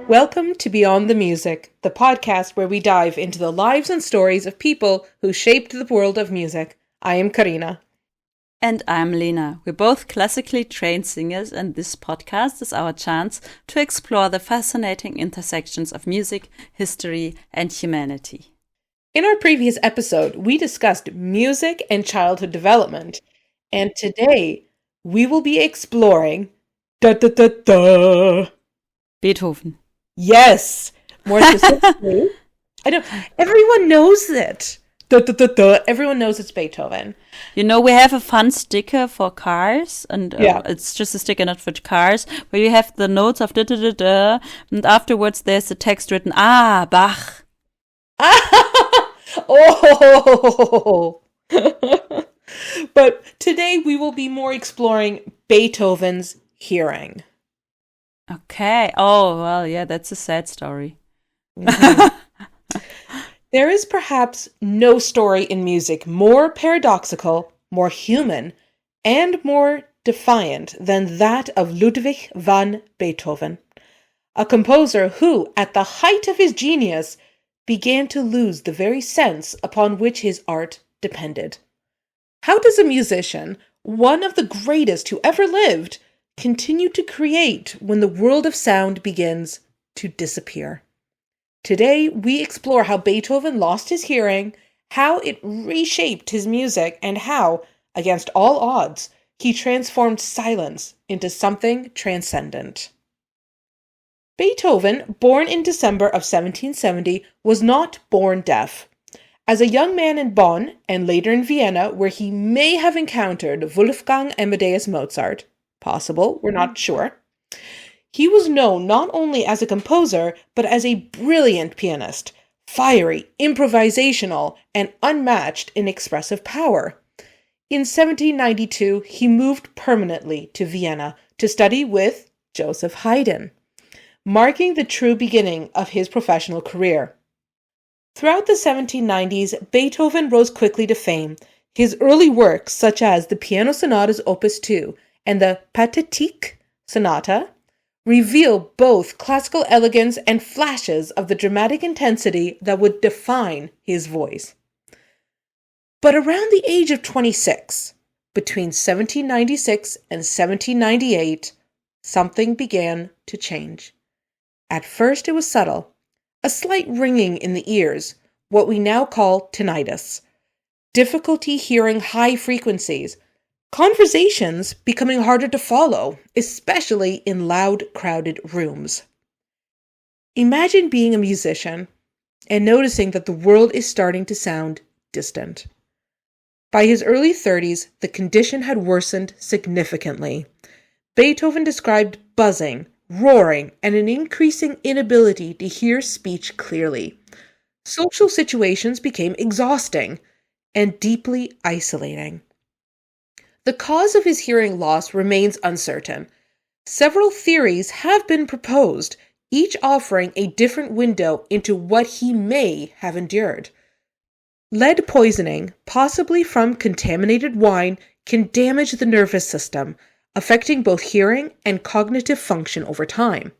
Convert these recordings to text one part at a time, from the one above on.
Welcome to Beyond the Music, the podcast where we dive into the lives and stories of people who shaped the world of music. I am Karina. And I'm Lena. We're both classically trained singers, and this podcast is our chance to explore the fascinating intersections of music, history, and humanity. In our previous episode, we discussed music and childhood development, and today we will be exploring Beethoven. Yes, more specifically, everyone knows it. Everyone knows it's Beethoven. You know, we have a fun sticker for cars, and it's just a sticker not for cars, where you have the notes of da, and afterwards there's the text written, Bach. Oh! But today we will be more exploring Beethoven's hearing. Okay. Oh, well, yeah, that's a sad story. Mm-hmm. There is perhaps no story in music more paradoxical, more human, and more defiant than that of Ludwig van Beethoven, a composer who, at the height of his genius, began to lose the very sense upon which his art depended. How does a musician, one of the greatest who ever lived, continue to create when the world of sound begins to disappear? Today, we explore how Beethoven lost his hearing, how it reshaped his music, and how, against all odds, he transformed silence into something transcendent. Beethoven, born in December of 1770, was not born deaf. As a young man in Bonn, and later in Vienna, where he may have encountered Wolfgang Amadeus Mozart, possible, we're not sure, he was known not only as a composer, but as a brilliant pianist, fiery, improvisational, and unmatched in expressive power. In 1792, he moved permanently to Vienna to study with Joseph Haydn, marking the true beginning of his professional career. Throughout the 1790s, Beethoven rose quickly to fame. His early works, such as the Piano Sonatas Opus 2 and the Pathétique Sonata, reveal both classical elegance and flashes of the dramatic intensity that would define his voice. But around the age of 26, between 1796 and 1798, something began to change. At first it was subtle, a slight ringing in the ears, what we now call tinnitus, difficulty hearing high frequencies, conversations becoming harder to follow, especially in loud, crowded rooms. Imagine being a musician and noticing that the world is starting to sound distant. By his early 30s, the condition had worsened significantly. Beethoven described buzzing, roaring, and an increasing inability to hear speech clearly. Social situations became exhausting and deeply isolating. The cause of his hearing loss remains uncertain. Several theories have been proposed, each offering a different window into what he may have endured. Lead poisoning, possibly from contaminated wine, can damage the nervous system, affecting both hearing and cognitive function over time.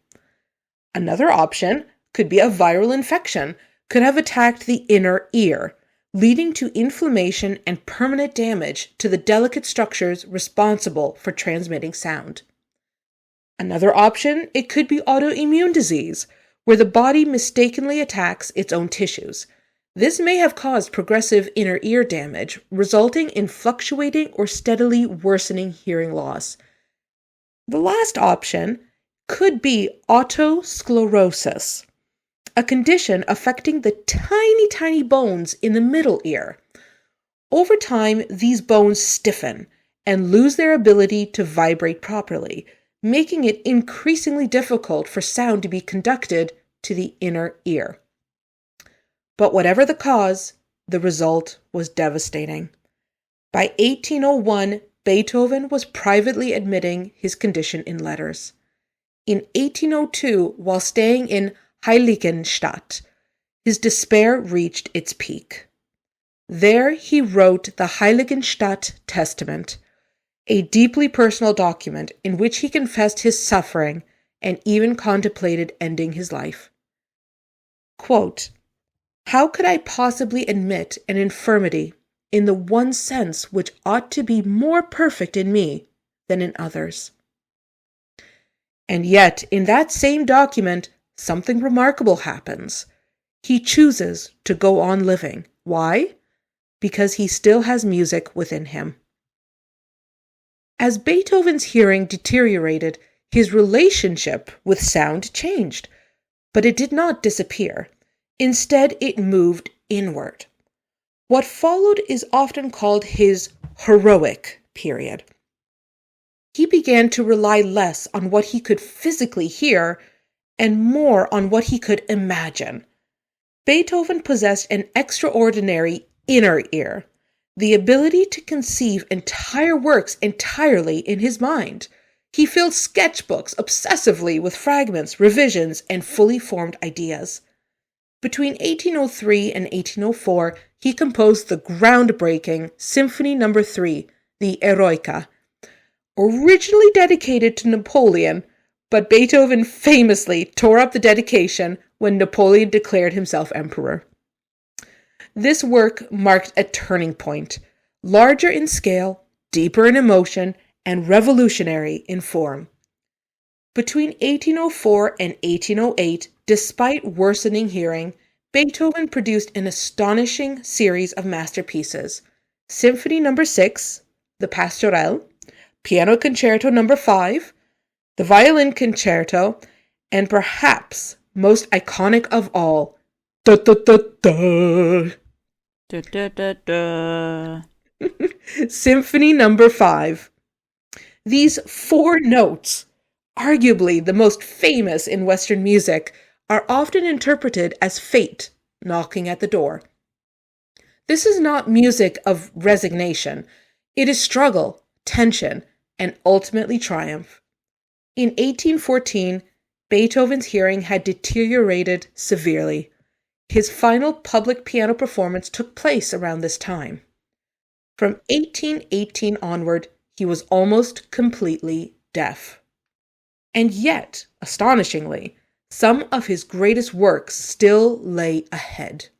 Another option could be a viral infection, could have attacked the inner ear, leading to inflammation and permanent damage to the delicate structures responsible for transmitting sound. Another option, it could be autoimmune disease, where the body mistakenly attacks its own tissues. This may have caused progressive inner ear damage, resulting in fluctuating or steadily worsening hearing loss. The last option could be otosclerosis, a condition affecting the tiny bones in the middle ear. Over time, these bones stiffen and lose their ability to vibrate properly, making it increasingly difficult for sound to be conducted to the inner ear. But whatever the cause, the result was devastating. By 1801, Beethoven was privately admitting his condition in letters. In 1802, while staying in Heiligenstadt, his despair reached its peak. There he wrote the Heiligenstadt Testament, a deeply personal document in which he confessed his suffering and even contemplated ending his life. Quote, "How could I possibly admit an infirmity in the one sense which ought to be more perfect in me than in others?" And yet, in that same document, something remarkable happens. He chooses to go on living. Why? Because he still has music within him. As Beethoven's hearing deteriorated, his relationship with sound changed, but it did not disappear. Instead, it moved inward. What followed is often called his heroic period. He began to rely less on what he could physically hear and more on what he could imagine. Beethoven possessed an extraordinary inner ear, the ability to conceive entire works entirely in his mind. He filled sketchbooks obsessively with fragments, revisions, and fully formed ideas. Between 1803 and 1804, he composed the groundbreaking Symphony No. 3, the Eroica, originally dedicated to Napoleon, but Beethoven famously tore up the dedication when Napoleon declared himself emperor. This work marked a turning point, larger in scale, deeper in emotion, and revolutionary in form. Between 1804 and 1808, despite worsening hearing, Beethoven produced an astonishing series of masterpieces: Symphony No. 6, the Pastorelle, Piano Concerto No. 5, the Violin Concerto, and perhaps most iconic of all, da da da da, Da, da, da, da. Symphony No. 5. These four notes, arguably the most famous in Western music, are often interpreted as fate knocking at the door. This is not music of resignation. It is struggle, tension, and ultimately triumph. In 1814, Beethoven's hearing had deteriorated severely. His final public piano performance took place around this time. From 1818 onward, he was almost completely deaf. And yet, astonishingly, some of his greatest works still lay ahead.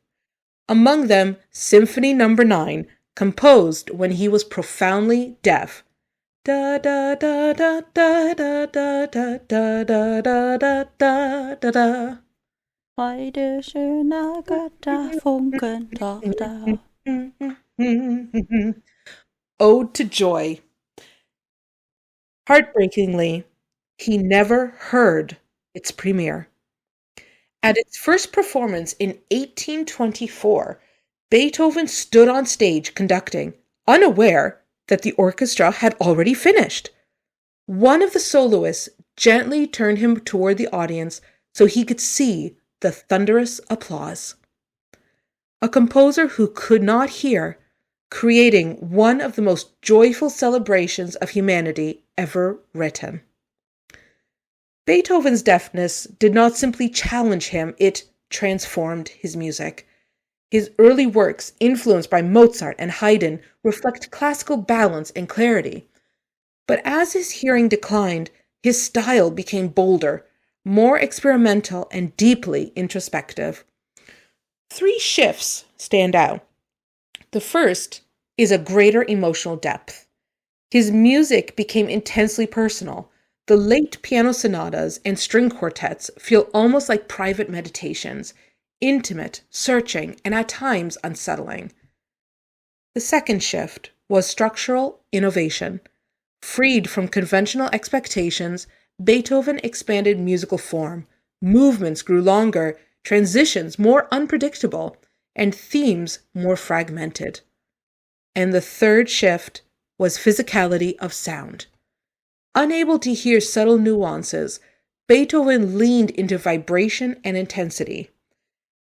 Among them, Symphony No. 9, composed when he was profoundly deaf. Da da da da da da da da da da da da da da da. Heute schöner Götterfunkentochter. Ode to Joy. Heartbreakingly, he never heard its premiere. At its first performance in 1824, Beethoven stood on stage conducting, unaware that the orchestra had already finished. One of the soloists gently turned him toward the audience so he could see the thunderous applause. A composer who could not hear, creating one of the most joyful celebrations of humanity ever written. Beethoven's deafness did not simply challenge him, it transformed his music. His early works, influenced by Mozart and Haydn, reflect classical balance and clarity. But as his hearing declined, his style became bolder, more experimental, and deeply introspective. Three shifts stand out. The first is a greater emotional depth. His music became intensely personal. The late piano sonatas and string quartets feel almost like private meditations, intimate, searching, and at times unsettling. The second shift was structural innovation. Freed from conventional expectations, Beethoven expanded musical form. Movements grew longer, transitions more unpredictable, and themes more fragmented. And the third shift was physicality of sound. Unable to hear subtle nuances, Beethoven leaned into vibration and intensity.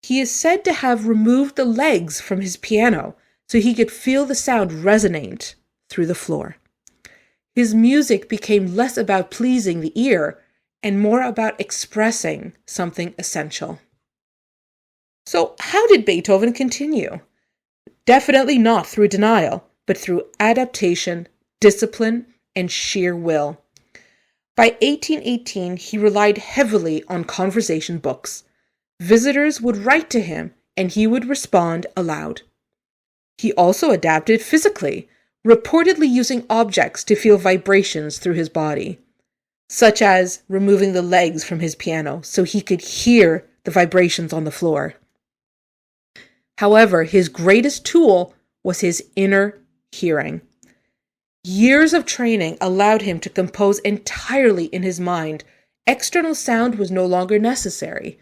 He is said to have removed the legs from his piano so he could feel the sound resonate through the floor. His music became less about pleasing the ear and more about expressing something essential. So, how did Beethoven continue? Definitely not through denial, but through adaptation, discipline, and sheer will. By 1818, he relied heavily on conversation books. Visitors would write to him, and he would respond aloud. He also adapted physically, reportedly using objects to feel vibrations through his body, such as removing the legs from his piano so he could hear the vibrations on the floor. However, his greatest tool was his inner hearing. Years of training allowed him to compose entirely in his mind. External sound was no longer necessary.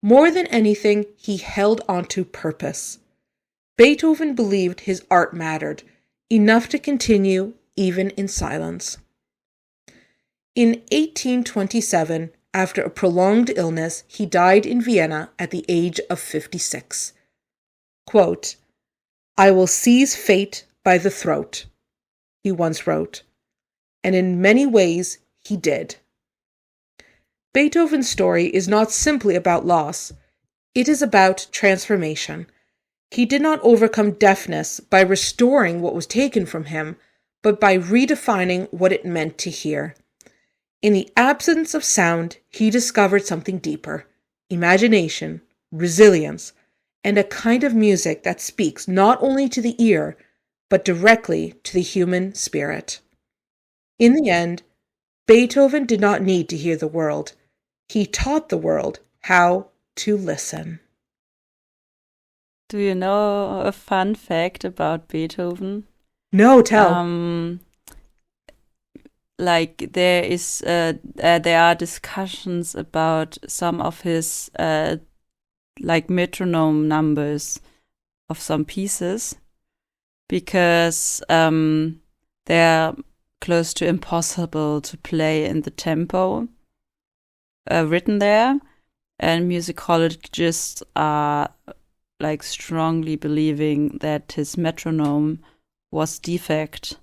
More than anything, he held onto purpose. Beethoven believed his art mattered, enough to continue even in silence. In 1827, after a prolonged illness, he died in Vienna at the age of 56. Quote, "I will seize fate by the throat," he once wrote, and in many ways he did. Beethoven's story is not simply about loss. It is about transformation. He did not overcome deafness by restoring what was taken from him, but by redefining what it meant to hear. In the absence of sound, he discovered something deeper: imagination, resilience, and a kind of music that speaks not only to the ear, but directly to the human spirit. In the end, Beethoven did not need to hear the world. He taught the world how to listen. Do you know a fun fact about Beethoven? No, tell. There are discussions about some of his metronome numbers of some pieces, because they're close to impossible to play in the tempo written there, and musicologists are strongly believing that his metronome was defect.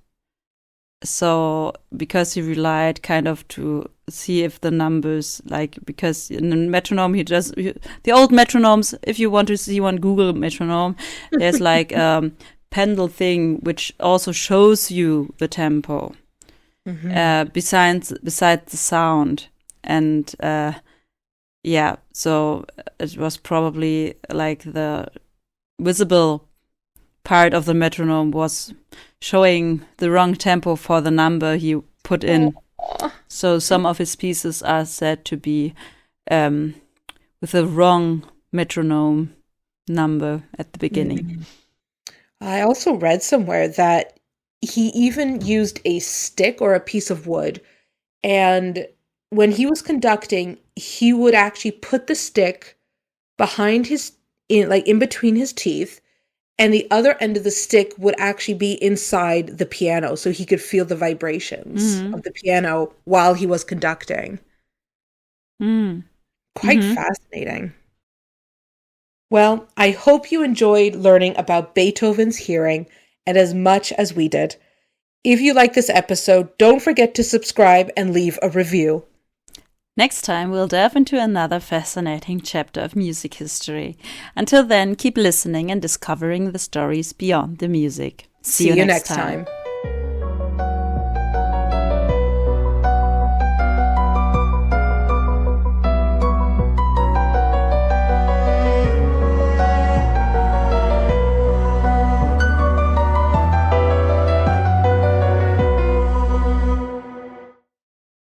So because he relied kind of to see if the numbers, because in the metronome the old metronomes, if you want to see one, Google metronome, there's pendle thing which also shows you the tempo, besides the sound. And so it was probably the visible part of the metronome was showing the wrong tempo for the number he put in. So some of his pieces are said to be with the wrong metronome number at the beginning. I also read somewhere that he even used a stick or a piece of wood, and when he was conducting, he would actually put the stick behind in between his teeth, and the other end of the stick would actually be inside the piano, so he could feel the vibrations of the piano while he was conducting. Quite fascinating. Well, I hope you enjoyed learning about Beethoven's hearing and as much as we did. If you like this episode, don't forget to subscribe and leave a review. Next time, we'll delve into another fascinating chapter of music history. Until then, keep listening and discovering the stories beyond the music. See you next time.